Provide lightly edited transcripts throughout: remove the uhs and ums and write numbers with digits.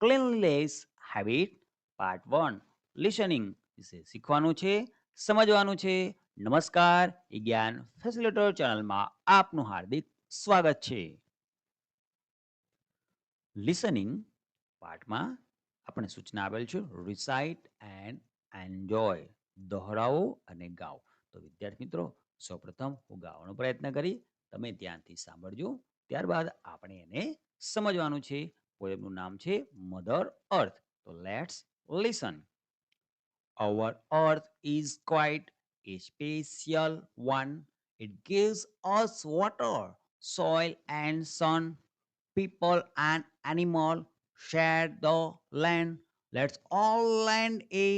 Cleanliness habit part 1 listening વિશે શીખવાનું છે, સમજવાનું છે. નમસ્કાર, જ્ઞાન ફેસિલિટર ચેનલમાં આપનું હાર્દિક સ્વાગત છે. લિસનિંગ પાર્ટમાં આપણે સૂચના આપેલ છે રિસાઇટ એન્ડ એન્જોય, દોહરાવો અને ગાઓ. તો વિદ્યાર્થી મિત્રો, સૌપ્રથમ હું ગાવાનો પ્રયત્ન કરી, તમે ધ્યાનથી સાંભળજો. ત્યારબાદ આપણે એને સમજવાનું છે. પોએમનું નામ છે મધર અર્થ. તો let's listen. Our earth is quite a special one. It gives us water, soil and sun. People and animal share the land. Let's all lend a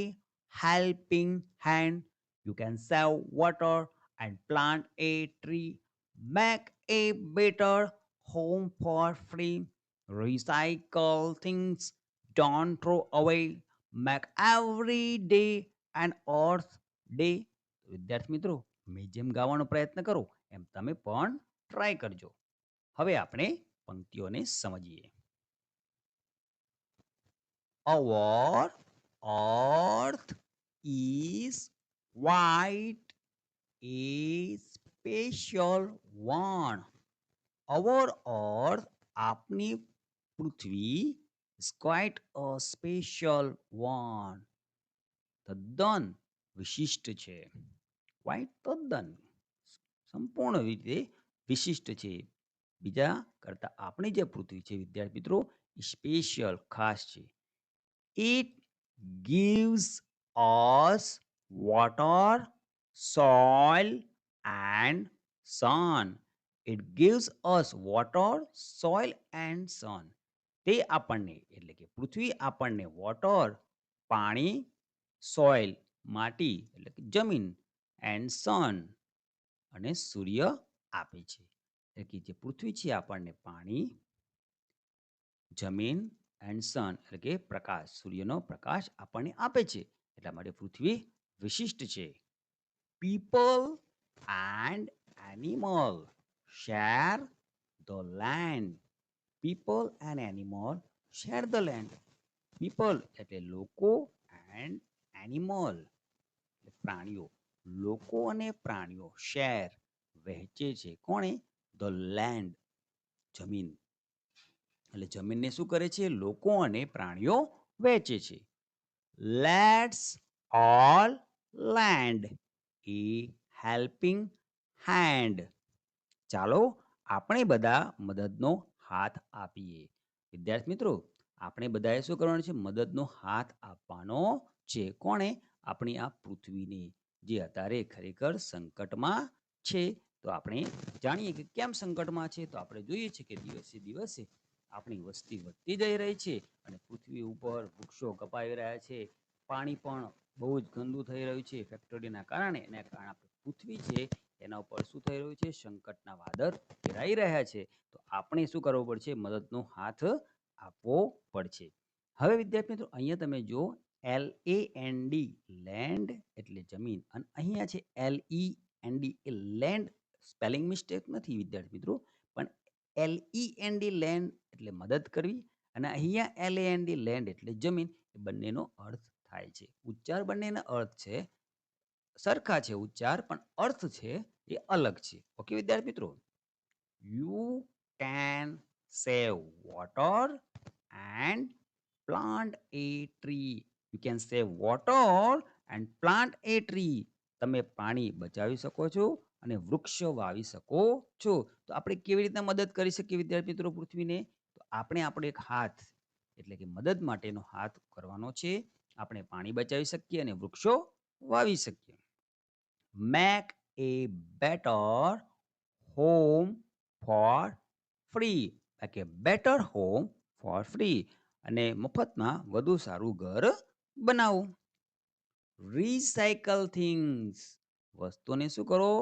helping hand. You can save water and plant a tree. Make a better home for free. Recycle things. Don't throw away. Make every day an earth day. વિદ્યાર્થી મિત્રો, મેં જેમ ગાવાનો પ્રયત્ન કરો એમ તમે પણ try કરજો. હવે આપણે પંક્તિઓને સમજીએ. Our earth is quite a special one. Our earth, આપની પૃથ્વી, is quite a special one. તદ્દન વિશિષ્ટ છે. Quite તદ્દન સંપૂર્ણ રીતે વિશિષ્ટ છે. બીજા કરતા આપણી જે પૃથ્વી છે વિદ્યાર્થી મિત્રો, સ્પેશિયલ ખાસ છે. It gives us water, soil and sun. It gives us water, soil and sun. તે આપણને એટલે કે પૃથ્વી આપણને વોટર પાણી, સોઇલ માટી એટલે કે જમીન, એન્ડ સન અને સૂર્ય આપે છે. એટલે કે જે પૃથ્વી છે આપણને પાણી, જમીન એન્ડ સન એટલે કે પ્રકાશ, સૂર્યનો પ્રકાશ આપણને આપે છે. એટલા માટે પૃથ્વી વિશિષ્ટ છે. People and animal share the land. People and animal share the land. People એટલે લોકો, એન્ડ એનિમલ એટલે પ્રાણીઓ. લોકો અને પ્રાણીઓ શેર વહેંચે છે. કોણે? ધ લેન્ડ જમીન. એટલે જમીનને શું કરે છે? લોકો અને પ્રાણીઓ વહેંચે છે. Let's all land A helping hand. ચાલો આપણે બધા મદદનો હાથ આપીએ. વિદ્યાર્થી મિત્રો, આપણે બધાએ શું કરવાનું છે? મદદનો હાથ આપવાનો છે. કોણે? આપણી આ પૃથ્વીને, જે અત્યારે ખરેખર સંકટમાં છે. તો આપણે જાણીએ કે કેમ સંકટમાં છે. તો આપણે જોઈએ છીએ કે દિવસે દિવસે આપણી વસ્તી વધતી જઈ રહી છે અને પૃથ્વી ઉપર વૃક્ષો કપાઈ રહ્યા છે. પાણી પણ બહુ જ ગંદુ થઈ રહ્યું છે ફેક્ટરીના કારણે. એના કારણે પૃથ્વી છે એના ઉપર શું થઈ રહ્યું છે? સંકટના વાદળ ઘેરાઈ રહ્યા છે. તો આપણે શું કરવું પડશે? મદદનો હાથ આપવો પડશે. હવે વિદ્યાર્થી મિત્રો, અહીંયા તમે જો LAND લેન્ડ એટલે જમીન, અને અહીંયા છે LEND એ લેન્ડ. સ્પેલિંગ મિસ્ટેક નથી વિદ્યાર્થી મિત્રો, પણ LEND લેન્ડ એટલે મદદ કરવી, અને અહીંયા LAND લેન્ડ એટલે જમીન. એ બંનેનો અર્થ થાય છે. ઉચ્ચાર બંનેના અર્થ છે સરખા છે ઉચ્ચાર, પણ અર્થ છે એ અલગ છે. ઓકે વિદ્યાર્થી મિત્રો, you can save water and plant A tree. You can save water and plant A tree. તમે પાણી બચાવી શકો છો અને વૃક્ષ વાવી શકો છો. તો આપણે કેવી રીતના મદદ કરી શકીએ વિદ્યાર્થી મિત્રો પૃથ્વીને? તો આપણે આપણો એક હાથ એટલે કે મદદ માટેનો હાથ કરવાનો છે. આપણે પાણી બચાવી શકીએ અને વૃક્ષો વાવી શકીએ. Make a better home for free. કે બેટર હોમ ફોર ફ્રી, અને મફતમાં વધુ સારું ઘર બનાવો. Recycle things. વસ્તુને શું કરો?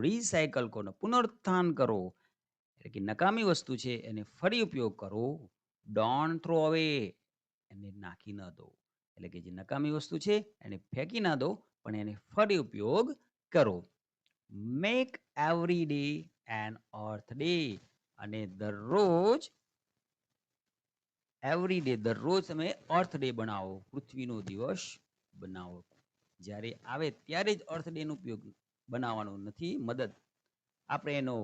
રિસાયકલ કરો, પુનરુત્થાન કરો. એટલે કે નકામી વસ્તુ છે એને ફરી ઉપયોગ કરો. ડોન્ટ થ્રો અવે, એને નાખી ન દો. એટલે કે જે નકામી વસ્તુ છે એને ફેંકી ના દો, પણ એને ફરી ઉપયોગ કરો. મેક એવરી ડે એન અર્થ ડે. અને દરરોજ એવરી ડે, દરરોજ તમે અર્થ ડે બનાવો, પૃથ્વીનો દિવસ બનાવો. જ્યારે આવે ત્યારે જ અર્થ ડે નો ઉપયોગ બનાવવાનો નથી, મદદ આપણે એનો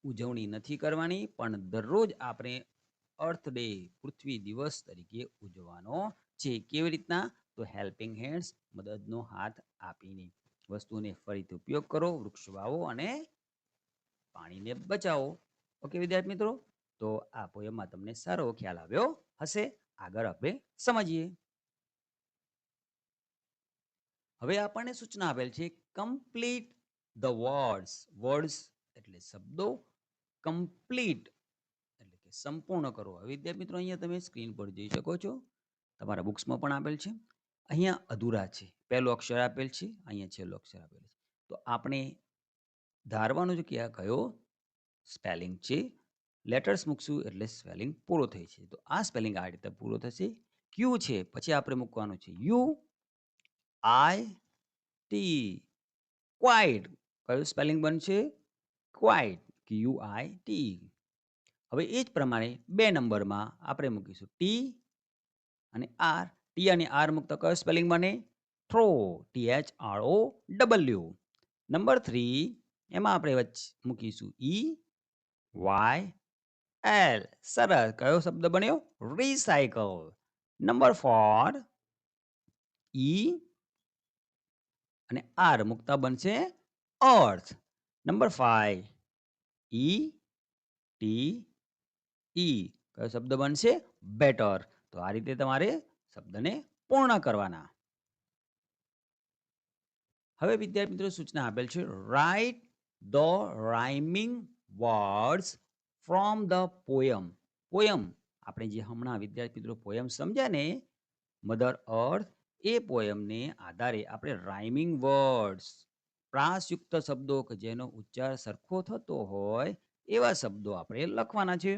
ઉજવણી નથી કરવાની, પણ દરરોજ આપણે અર્થ ડે, પૃથ્વી દિવસ તરીકે ઉજવવાનો છે. કેવી રીતના? તો હેલ્પિંગ હેન્ડ્સ, મદદનો હાથ આપીને. વસ્તુને ફરીથી ઉપયોગ કરો, વૃક્ષ વાવો અને પાણીને બચાવો. ઓકે વિદ્યાર્થી મિત્રો, તો આ પોયમમાં તમને સારો ખ્યાલ આવ્યો હશે. આગળ આપણે સમજીએ. હવે આપણને સૂચના આપેલ છે, કમ્પ્લીટ ધ વર્ડ્સ. વર્ડ્સ એટલે શબ્દો, કમ્પ્લીટ એટલે કે સંપૂર્ણ કરો. હવે વિદ્યાર્થી મિત્રો, અહીંયા તમે સ્ક્રીન પર જોઈ શકો છો, તમારા બુક્સમાં પણ આપેલ છે. અહીંયા અધૂરા છે, પહેલો અક્ષર આપેલ છે, અહીંયા છેલ્લો અક્ષર આપેલ છે. તો આપણે ધારવાનું છે કે આ કયો સ્પેલિંગ છે. લેટર્સ મૂકશું એટલે સ્પેલિંગ પૂરો થઈ છે. તો આ સ્પેલિંગ આ રીતે પૂરો થશે. ક્યુ છે, પછી આપણે મૂકવાનું છે યુ આઈ ટી. ક્વાઇટ કયું સ્પેલિંગ બનશે? Quite, Q I T. હવે એ જ પ્રમાણે 2 નંબરમાં આપણે મૂકીશું ટી અને આર. ટી અને આર મૂકતા કયો સ્પેલિંગ બને? Throw, THROW. નંબર 3 એમાં આપણે મૂકીશું ઈ વાય એલ. સરસ, કયો શબ્દ બન્યો? રિસાયકલ. નંબર 4 ઈ અને આર મૂકતા બનશે અર્થ. નંબર 5 ઈ ટી ઈ, કયો શબ્દ બનશે? બેટર. તો આ રીતે તમારે શબ્દને પૂર્ણ કરવાના. હવે વિદ્યાર્થી મિત્રો સૂચના આપેલ છે, write the rhyming words from the poem. Poem આપણે જે હમણાં વિદ્યાર્થી મિત્રો પોયમ સમજ્યા ને, મધર અર્થ, એ પોયમને આધારે આપણે રાઇમિંગ વર્ડ્સ, પ્રાસયુક્ત શબ્દો કે જેનો ઉચ્ચાર સરખો થતો હોય એવા શબ્દો આપણે લખવાના છે.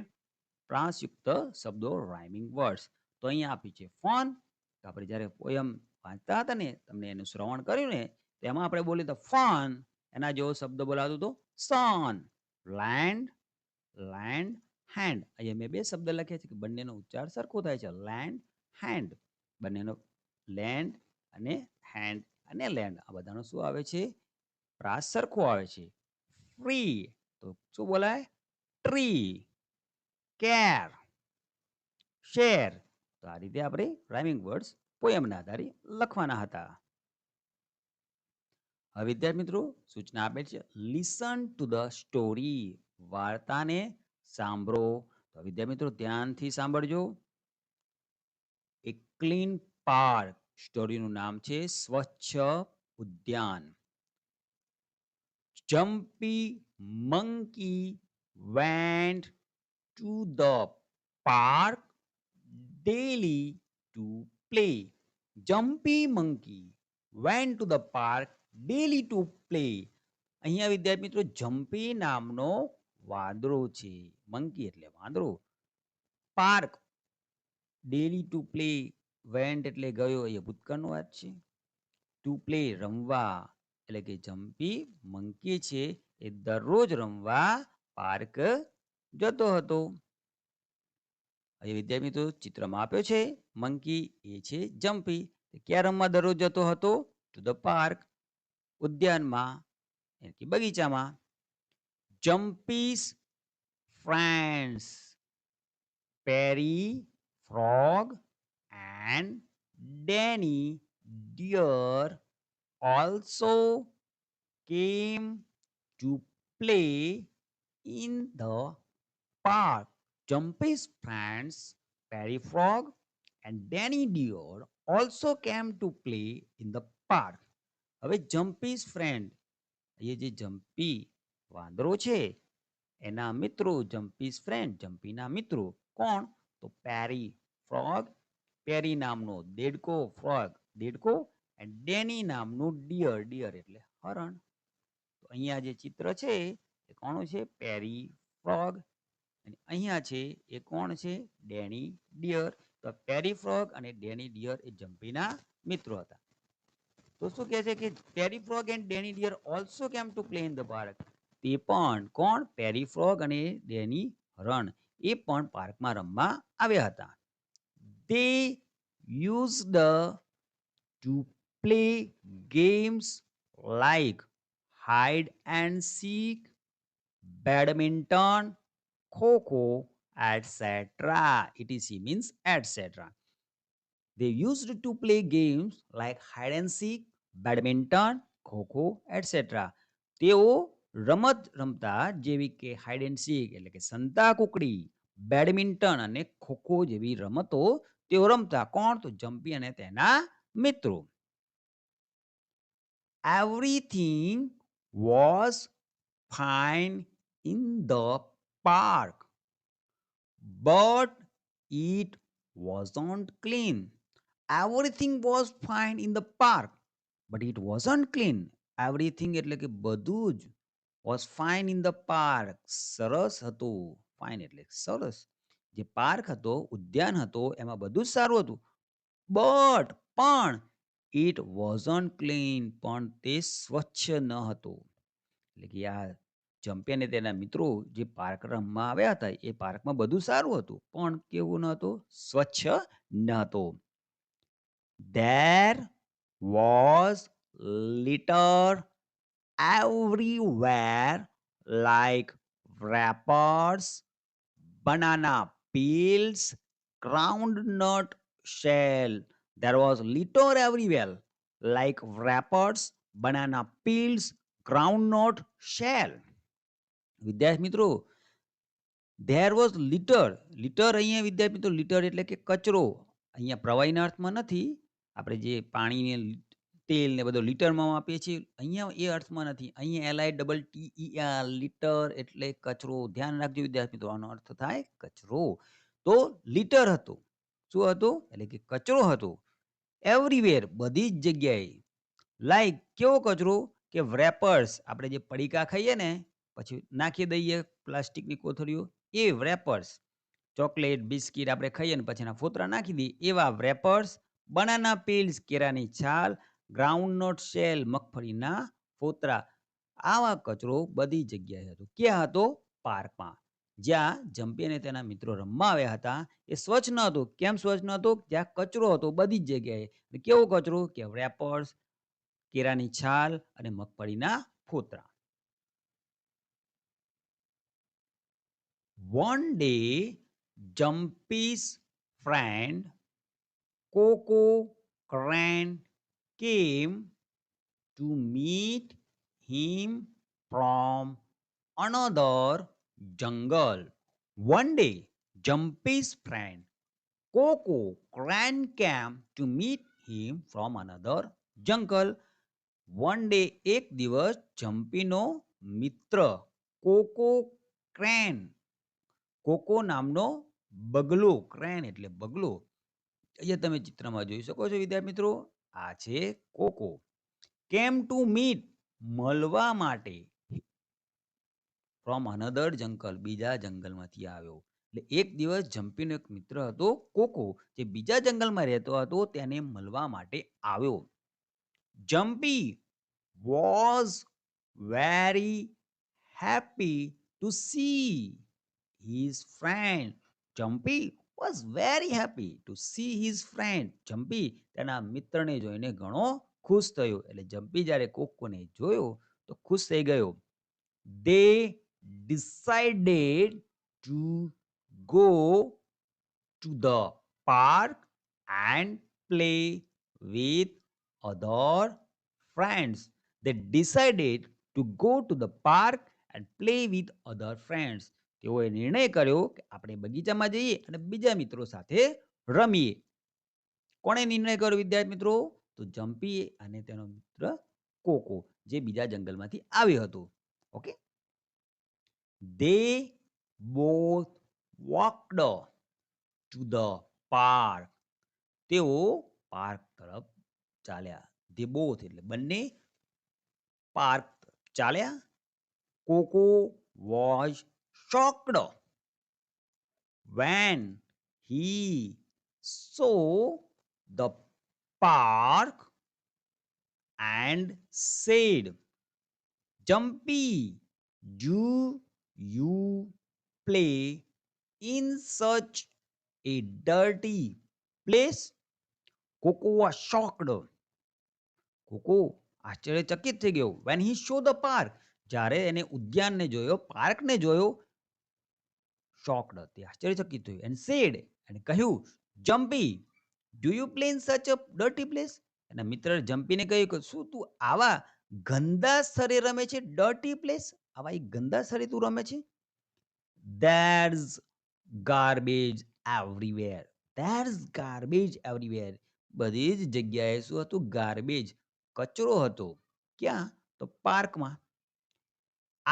પ્રાસયુક્ત શબ્દો, રાઇમિંગ વર્ડ્સ. તો અહીંયા આપી છે ફન. આપણે જ્યારે પોયમ વાંચતા હતા ને, તમને એનું શ્રવણ કર્યું ને, તેમાં આપણે બોલીએ તો ફન, એના જેવો શબ્દ બોલાતો તો સન. Land, land, hand. અહીંયા મેં 2 શબ્દ લખ્યા છે કે બંનેનો ઉચ્ચાર સરખો થાય છે. લેન્ડ, હેન્ડ, બંનેનો લેન્ડ અને હેન્ડ અને લેન્ડ, આ બધાનો શું આવે છે? પ્રાસ સરખો આવે છે. ફ્રી, તો શું બોલાય? ટ્રી. Care, share. તો આ રીતે આપણે રાઇમિંગ વર્ડ્સ પોયમના આધારે લખવાના હતા. હવે વિદ્યાર્થી મિત્રો સૂચના આપે છે, લિસન ટુ ધ સ્ટોરી. વાર્તાને સાંભળો. તો વિદ્યાર્થી મિત્રો ધ્યાનથી સાંભળજો. એ ક્લીન પાર્ક, સ્ટોરીનું નામ છે સ્વચ્છ ઉદ્યાન. Jumpy monkey went to the park daily to play. Jumpy monkey went to the park daily to play. અહીંયા વિદ્યાર્થી મિત્રો જમ્પી નામનો વાંદરો છે. મંકી એટલે વાંદરો. Park, daily to play, vent એટલે ગયો, એ ભૂતકાળનો વાત છે. ટુ પ્લે રમવા, એટલે કે જમ્પી મંકી છે એ દરરોજ રમવા પાર્ક જતો હતો. અહીં વિદ્યાર્થી મિત્રો ચિત્રમાં આપ્યો છે મંકી, એ છે જમ્પી. ક્યાં રમવા દરરોજ જતો હતો? ટુ ધ પાર્ક, ઉદ્યાનમાં એટલે કે બગીચામાં. Jumpy's friends Perry frog and Danny deer also came to play in the park. Jumpy's friends Perry Frog and Danny Deer also came to play in the park. હવે જમ્પીસ friend, એ જે jumpy વાંદરો છે એના મિત્રો, જમ્પીસ friend, જમ્પીના મિત્રો કોણ? તો પેરી ફ્રોગ, પેરી નામનો દેડકો, ફ્રોગ દેડકો, અને ડેની નામનું ડિયર, ડિયર એટલે હરણ. તો અહીંયા જે ચિત્ર છે એ કોણ છે? પેરી ફ્રોગ. અને અહીંયા છે એ કોણ છે? ડેની ડિયર. તો પેરી ફ્રોગ અને ડેની ડિયર એ જમ્પીના મિત્રો હતા. તો શું કહે છે કે Perry frog and Danny deer also came to play in the park. તે પણ કોણ? પેરી ફ્રોગ અને ડેની હરણ, એ પણ પાર્કમાં રમવા આવ્યા હતા. They used to play games like hide and seek, badminton, kho-kho, etc. etc means etc. They used to play games like hide and seek, badminton, kho-kho, etc. તેઓ રમત રમતા જેવી કે હાઇડ એન્ડ સીક એટલે કે સંતા કુકડી, બેડમિન્ટન અને ખોખો જેવી રમતો તેઓ રમતા. કોણ? તો જમ્પી અને તેના મિત્રો. Everything was fine in the park, but it wasn't clean. Everything was fine in the park, but it wasn't clean. Everything એટલે કે બધું જ was fine in the park. સરસ હતું. Fine એટલે સરસ. જે પાર્ક હતો, ઉદ્યાન હતો, એમાં બધું જ સારું હતું. But પણ it wasn't clean. પણ તે સ્વચ્છ ન હતો. એટલે કે આ જમ્પી અને તેના મિત્રો જે પાર્ક રમવા આવ્યા હતા એ પાર્કમાં બધું સારું હતું પણ કેવું ન હતું? સ્વચ્છ ન હતો. There was litter everywhere like wrappers, banana peels, groundnut shell. There was litter everywhere like wrappers, banana peels, groundnut shell. વિદ્યાર્થી મિત્રો, ધેર વોઝ લિટર. લિટર અહીંયા વિદ્યાર્થી મિત્રો લિટર એટલે કે કચરો. અહીંયા પ્રવાહીના અર્થમાં નથી. આપણે જે પાણીને તેલ ને બધો લિટરમાં આપીએ છીએ અહીંયા એ અર્થમાં નથી. અહીંયા LITTER લિટર એટલે કચરો. ધ્યાન રાખજો વિદ્યાર્થી મિત્રો, આનો અર્થ થાય કચરો. તો લિટર હતું. શું હતું? એટલે કે કચરો હતો. એવરીવેર બધી જ જગ્યાએ. લાઈક કેવો કચરો? કે રેપર્સ, આપણે જે પડીકા ખાઈએ ને પછી નાખી દઈએ પ્લાસ્ટિકની કોથળીઓ, એ રેપર્સ. ચોકલેટ બિસ્કિટ આપણે ખાઈએ ને પછી એના ફોતરા નાખી દઈએ એવા રેપર્સ. બનાના પીલ્સ કેળાની છાલ, ગ્રાઉન્ડનટ શેલ મગફળીના ફોતરા. આવા કચરો બધી જગ્યાએ હતો. ક્યાં હતો? પાર્કમાં. જ્યાં જમ્પી અને તેના મિત્રો રમવા આવ્યા હતા એ સ્વચ્છ ન હતો. કેમ સ્વચ્છ ન હતો? જ્યાં કચરો હતો બધી જ જગ્યાએ. કેવો કચરો? કે રેપર્સ, કેળાની છાલ અને મગફળીના ફોતરા. One day, Jumpy's friend Coco Crane came to meet him from another jungle. One day, Jumpy's friend Coco Crane came to meet him from another jungle. One day, એક દિવસ જમ્પીનો મિત્ર કોકો ક્રેન, કોકો નામનો બગલો, crane એટલે બગલો. અહીંયા તમે ચિત્રમાં જોઈ શકો છો વિદ્યાર્થી મિત્રો, આ છે કોકો. કેમ ટુ મીટ મળવા માટે, ફ્રોમ અનધર જંગલ બીજા જંગલમાંથી આવ્યો. એટલે એક દિવસ જમ્પીનો એક મિત્ર હતો કોકો, જે બીજા જંગલમાં રહેતો હતો, તેને મળવા માટે આવ્યો. Jumpy was very happy to see his friend. Jumpy was very happy to see his friend. Jumpy તેના મિત્રને જોઈને ઘણો ખુશ થયો. એટલે જમ્પી જ્યારે કોકોને જોયો તો ખુશ થઈ ગયો. They decided to go to the park and play with other friends. They decided to go to the park and play with other friends. તેઓએ નિર્ણય કર્યો કે આપણે બગીચામાં જઈએ અને બીજા મિત્રો સાથે રમીએ. કોણે નિર્ણય કર્યો વિદ્યાર્થી મિત્રો? તો જમ્પી અને તેનો મિત્ર કોકો, જે બીજા જંગલમાંથી આવ્યો હતો. Okay. They both walked to the park. તેઓ પાર્ક તરફ ચાલ્યા. They both એટલે બંને પાર્ક ચાલ્યા. Coco was shocked when he saw the park and said, Jumpy, do you play in such a dirty place? Coco was shocked. Coco આશ્ચર્યચકિત થઈ ગયો when he saw the park. જ્યારે એને ઉદ્યાનને જોયો, પાર્કને જોયો, shocked, તે આશ્ચર્યચકિત થયો and said, અને કહ્યું, jumpy, do you play in such a dirty place? એના મિત્ર જમ્પીને કહ્યું કે શું તું આવા ગંદા સ્થળે રમે છે? ડર્ટી પ્લેસ, આવા એક ગંદા સ્થળે તું રમે છે? there's garbage everywhere. there's garbage everywhere. બધી જ જગ્યાએ શું હતું? ગાર્બેજ, કચરો હતો. ક્યાં? તો પાર્કમાં.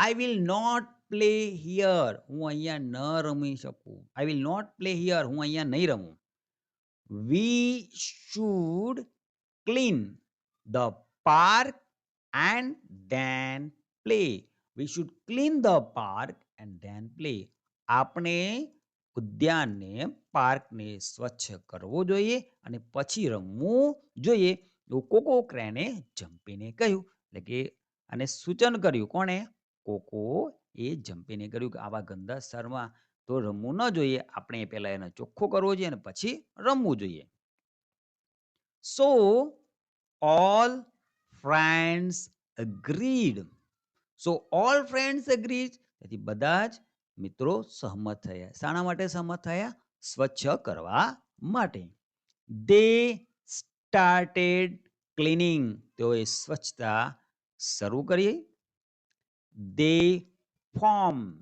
I will not play here. હું અહીંયા ન રમી શકું. I will not play here. હું અહીંયા નહીં રમું. We should clean the park and then play. We should clean the park and then play. આપણે ઉદ્યાનને, પાર્કને સ્વચ્છ કરવો જોઈએ અને પછી રમવું જોઈએ, એવું કોકો ક્રેને જમ્પીને કહ્યું. એટલે કે આને સૂચન કર્યું. કોણે? કોકો એ જમ્પીને કર્યું કે આવા ગંદા સ્થળમાં તો રમવું ન જોઈએ, આપણે પહેલા એને ચોખ્ખો કરવો જોઈએ અને પછી રમવું જોઈએ. So all friends agreed. So all friends agreed. તેથી બધા જ મિત્રો સહમત થયા. શાના માટે સહમત થયા? સ્વચ્છ કરવા માટે. They started cleaning. તેઓએ સ્વચ્છતા શરૂ કરી. They formed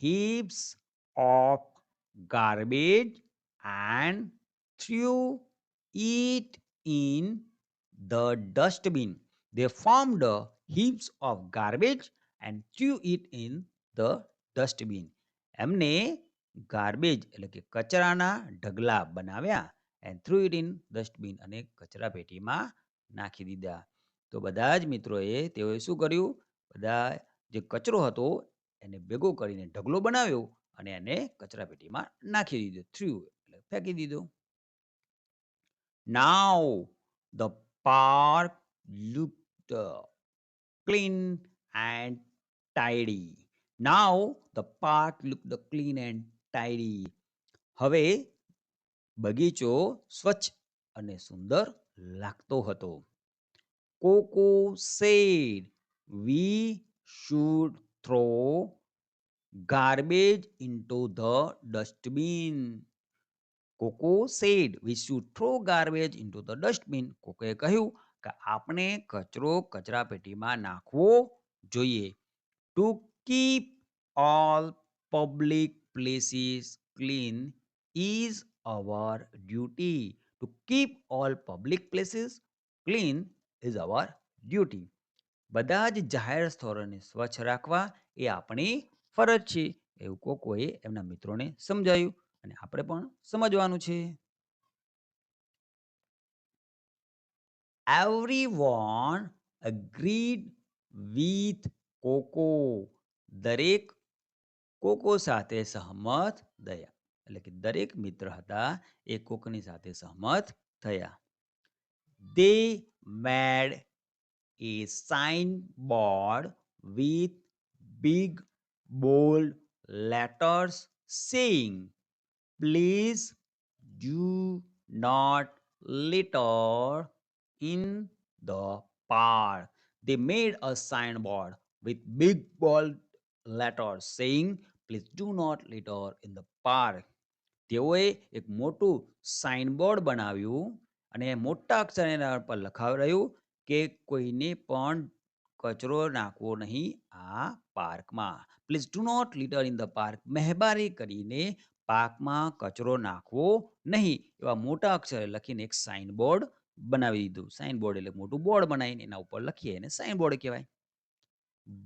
heaps of garbage and threw it in the dustbin. They formed heaps of garbage and threw it in the dustbin. એમને ગાર્બેજ એટલે કે કચરાના ઢગલા બનાવ્યા and threw it in dustbin, અને કચરા પેટીમાં નાખી દીધા. તો બધા જ મિત્રોએ તેઓએ શું કર્યું? બધા જે કચરો હતો એને ભેગો કરીને ઢગલો બનાવ્યો અને એને કચરા પેટીમાં નાખી દીધો. થ્રુ એટલે ફેંકી દીધો. Now the park looked clean and tidy. Now the park looked clean and tidy. હવે બગીચો સ્વચ્છ અને સુંદર લાગતો હતો. Coco said, we should throw garbage into the dustbin. Coco said, we should throw garbage into the dustbin. કોકોએ કહ્યું કે આપણે કચરો કચરા પેટીમાં નાખવો જોઈએ. To keep all public places clean is our duty. To keep all public places clean is our duty. બધા જ જાહેર સ્થળોને સ્વચ્છ રાખવા એ આપણી ફરજ છે, એવું કોકોએ એમના મિત્રોને સમજાયું અને આપણે પણ સમજવાનું છે. Everyone agreed with Coco. દરેક કોકો સાથે સહમત થયા. એટલે કે દરેક મિત્ર હતા એ કોકોની સાથે સહમત થયા. They made a signboard with big bold letters saying, please do not litter in the park. They made a signboard with big bold letters saying, please do not litter in the park. તેઓએ એક મોટું signboard બનાવ્યું અને મોટા અક્ષરે એના પર લખાવ્યું કે કોઈને પણ કચરો નાખવો નહીં આ પાર્કમાં. Please do not litter in the park. મહેરબાની કરીને પાર્કમાં કચરો નાખવો નહીં, એવા મોટા અક્ષરે લખીને એક સાઇનબોર્ડ બનાવી દીધું. સાઇનબોર્ડ એટલે મોટું બોર્ડ બનાવીને એના ઉપર લખીએ એને સાઇનબોર્ડ કહેવાય.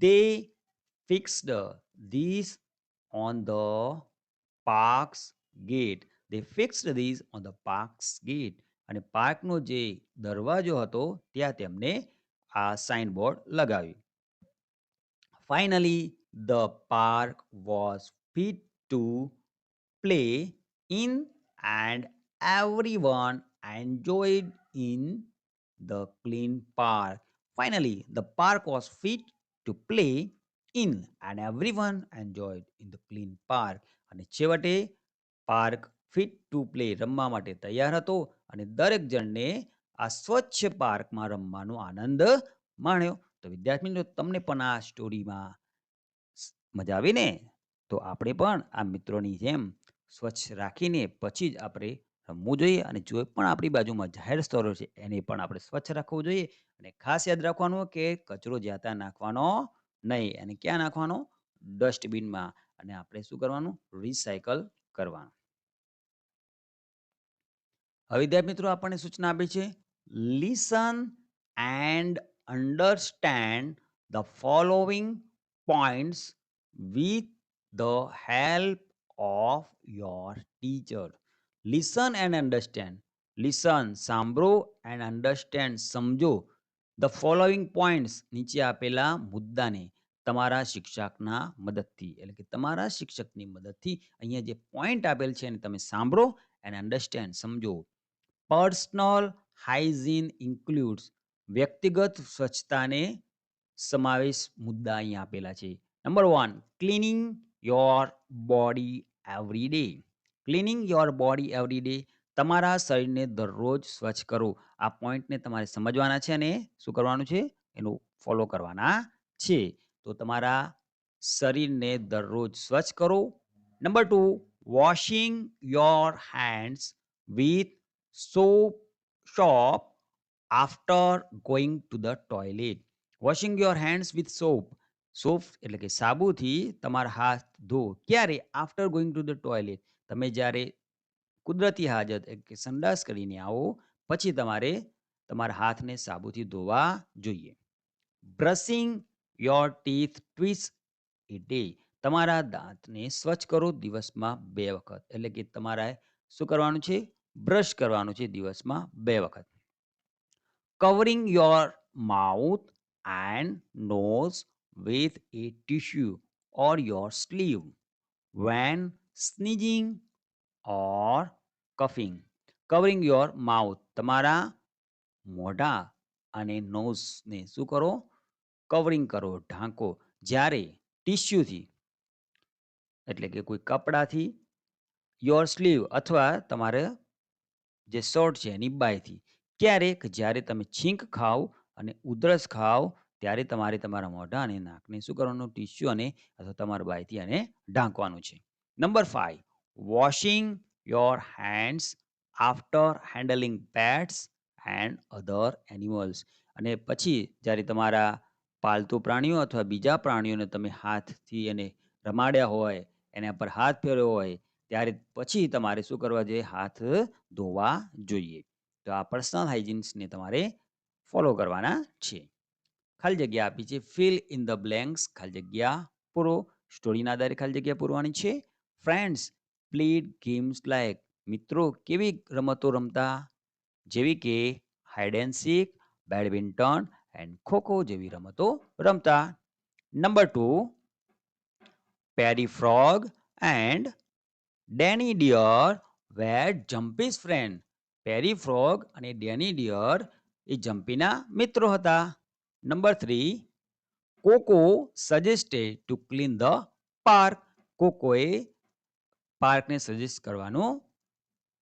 They fixed this on the park's gate. They fixed these on the park's gate. અને પાર્કનો જે દરવાજો હતો ત્યાં તેમને આ સાઇનબોર્ડ લગાવ્યું. Finally, the park was fit to play in and everyone enjoyed in the clean park. Finally, the park was fit to play in and everyone enjoyed in the clean park. અને છેવટે park fit to play રમવા માટે તૈયાર હતો અને દરેક જણને આ સ્વચ્છ પાર્કમાં રમવાનો આનંદ માણ્યો. તો વિદ્યાર્થી મિત્રો તમને પણ આ સ્ટોરીમાં મજા આવી ને? તો આપણે પણ આ મિત્રોની જેમ સ્વચ્છ રાખીને પછી જ આપણે રમવું જોઈએ અને જો પણ આપણી બાજુમાં જાહેર સ્થળો છે એને પણ આપણે સ્વચ્છ રાખવું જોઈએ અને ખાસ યાદ રાખવાનું કે કચરો જ્યાં ત્યાં નાખવાનો નહીં અને ક્યાં નાખવાનો? ડસ્ટબિનમાં અને આપણે શું કરવાનું? રિસાયકલ કરવાનું. હવે વિદ્યાર્થી મિત્રો આપણને સૂચના આપી છે listen and understand the following points with the help of your teacher. Listen and understand. Listen, સાંભળો and understand, સમજો. The following points, નીચે આપેલા મુદ્દાને તમારા શિક્ષકના મદદથી એટલે કે તમારા શિક્ષકની મદદથી અહીંયા જે પોઈન્ટ આપેલ છે એને તમે સાંભળો and understand, સમજો. પર્સનલ હાઇજીન ઇન્ક્લુડ્સ, વ્યક્તિગત સ્વચ્છતાને સમાવેશ મુદ્દા અહીંયા આપેલા છે. Number 1, cleaning your body every day. Cleaning your body every day, તમારા શરીરને દરરોજ સ્વચ્છ કરો. આ પોઈન્ટને તમારે સમજવાના છે અને શું કરવાનું છે? એનું ફોલો કરવાના છે. તો તમારા શરીરને દરરોજ સ્વચ્છ કરો. Number 2, washing your hands with soap after going to the toilet. Washing your hands with soap એટલે કે સાબુથી તમારા હાથ ધો. ક્યારે? After going to the toilet, તમે જ્યારે કુદરતી હાજત કે સંડાસ કરીને આવો પછી તમારે તમારા હાથને સાબુથી ધોવા જોઈએ. Brushing your teeth twice A day, તમારા દાંતને સ્વચ્છ કરો દિવસમાં 2 વખત એટલે કે તમારે શું કરવાનું છે? બ્રશ કરવાનું છે દિવસમાં 2 વખત. Covering your mouth and nose with a tissue or your sleeve when sneezing or coughing. Covering your mouth, તમારા મોઢા અને નોઝને શું કરો? કવરિંગ કરો, ઢાંકો. જ્યારે ટિશ્યુથી એટલે કે કોઈ કપડાથી, યોર સ્લીવ અથવા તમારે જે શર્ટ છે એની બાયથી. ક્યારેક જ્યારે તમે છીંક ખાઓ અને ઉધરસ ખાઓ ત્યારે તમારે તમારા મોઢા અને નાકને શું કરવાનું? ટીશ્યુ અને અથવા તમારા બાયથી અને ઢાંકવાનું છે. Number 5, washing your hands after handling pets and other animals. અને પછી જ્યારે તમારા પાલતુ પ્રાણીઓ અથવા બીજા પ્રાણીઓને તમે હાથથી એને રમાડ્યા હોય, એના પર હાથ ફેરવ્યો હોય ત્યારે પછી તમારે શું કરવા જોઈએ? હાથ ધોવા જોઈએ. તો આ પર્સનલ હાઇજીન્સને તમારે ફોલો કરવાના છે. ખાલી જગ્યા આપી છે ફિલ ઇન ધ બ્લેન્ક્સ, ખાલી જગ્યા પૂરો. સ્ટોરીના આધારે ખાલી જગ્યા પૂરવાની છે. ફ્રેન્ડ્સ પ્લેડ ગેમ્સ લાઈક, મિત્રો કેવી રમતો રમતા? જેવી કે hide and seek, badminton and kho kho જેવી રમતો રમતા. Number 2, Perry frog and Danny Deer were Jumpy's friend. Perry Frog અને ડેની ડિયર એ જમ્પીના મિત્રો હતા. Number 3, Koko suggested to clean the park. કોકોએ પાર્કને સજેસ્ટ કરવાનું,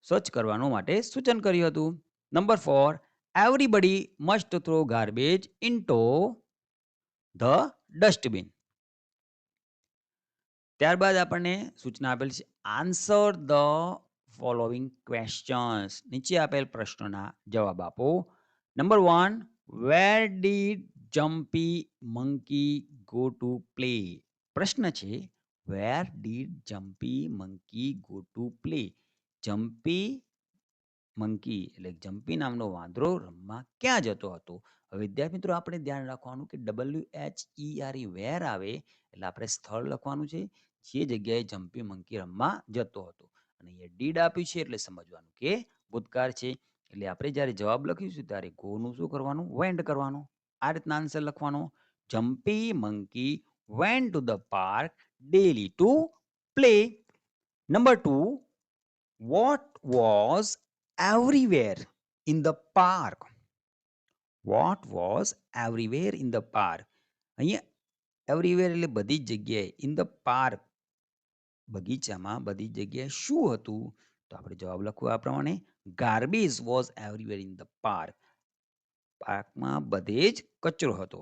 સ્વચ્છ કરવાનું માટે સૂચન કર્યું હતું. Number 4, everybody must throw garbage into the dustbin. ત્યારબાદ આપણને સૂચના આપેલ છે આન્સર ધ ફોલોવિંગ ક્વેશ્ચન્સ. નીચે આપેલ પ્રશ્નોના જવાબ આપો. Number 1, where did jumpy monkey go to play? પ્રશ્ન છે where did jumpy monkey go to play? Jumpy monkey એટલે જમ્પી નામનો વાંદરો રમવા ક્યાં જતો હતો? હવે વિદ્યાર્થી મિત્રો આપણે ધ્યાન રાખવાનું કે WHERE વેર આવે એટલે આપણે સ્થળ લખવાનું છે જે જગ્યાએ જમ્પી મંકી રમવા જતો હતો. અને અહીંયા ડીડ આપ્યું છે એટલે સમજવાનું કે ભૂતકાળ છે. એટલે આપણે જ્યારે જવાબ લખીશું ત્યારે ગોનું શું કરવાનું? વેન્ટ કરવાનું. આ રીતના આન્સર લખવાનો. Jumpy monkey went to the park daily to play. Number 2, what was everywhere in the park? What was everywhere in the park? અહીંયા everywhere એટલે બધી જ જગ્યાએ, in the park બગીચામાં બધી જગ્યાએ શું હતું? તો આપણે જવાબ લખવું આ પ્રમાણે, garbage was everywhere in the park. પાર્કમાં બધે જ કચરો હતો.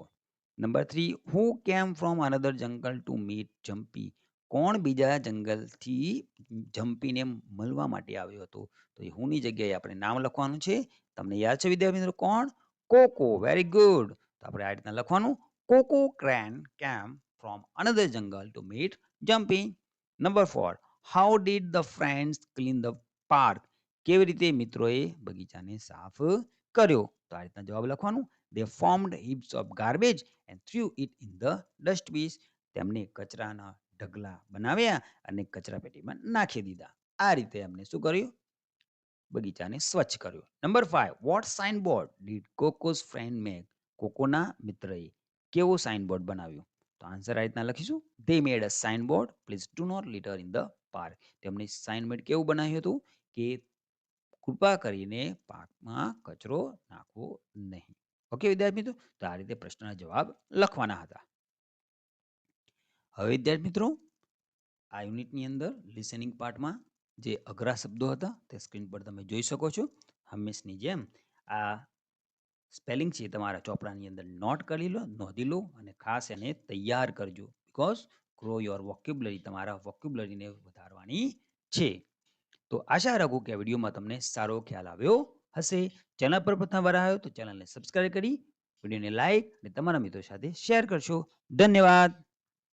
નંબર 3, હુ કેમ from another jungle to meet jumpy? કોણ બીજા જંગલથી જમ્પીને મળવા માટે આવ્યો હતો? તો એ હુંની જગ્યાએ આપણે નામ લખવાનું છે. તમને યાદ છે વિદ્યાર્થી મિત્રો કોણ? કોકો. Very good. તો આપણે આ રીતના લખવાનું, Koko Crane came from another jungle to meet Jumpy. Number 4, how did the friends clean the park? કેવી રીતે મિત્રોએ બગીચાને સાફ કર્યો? તો આ રીતના જવાબ લખવાનું, they formed heaps of garbage and threw it in the dustbin. તેમને કચરાના ઢગલા બનાવ્યા અને કચરા પેટીમાં નાખી દીધા. આ રીતે એમને શું કર્યું? બગીચાને સ્વચ્છ કર્યો. Number 5, what signboard did Coco's friend make? કોકોના મિત્રએ કેવો સાઇનબોર્ડ બનાવ્યો? તો આન્સર આ રીતના લખીશું, they made a signboard, please do not litter in the park. તેમણે સાઇનબોર્ડ કેવું બનાવ્યું હતું કે કૃપા કરીને પાર્કમાં કચરો નાખવો નહીં. ઓકે વિદ્યાર્થી મિત્રો, તો આ રીતે પ્રશ્નના જવાબ લખવાના હતા. હવે વિદ્યાર્થી મિત્રો, આ યુનિટની અંદર લિસનિંગ પાર્ટમાં જે અઘરા શબ્દો હતા તે સ્ક્રીન પર તમે જોઈ શકો છો. હંમેશની જેમ આ સ્પેલિંગ છે તમારા ચોપડાની અંદર નોટ કરી લો, નોંધી લો અને ખાસ એને તૈયાર કરજો. બીકોઝ ગ્રો યોર વોકેબ્યુલરી, તમારા વોકેબ્યુલરીને વધારવાની છે. તો આશા રાખું કે આ વિડીયોમાં તમને સારો ખ્યાલ આવ્યો હશે. ચેનલ પર પ્રથમવાર આવ્યો તો ચેનલને સબસ્ક્રાઇબ કરી વિડીયોને લાઈક અને તમારા મિત્રો સાથે શેર કરશો. ધન્યવાદ.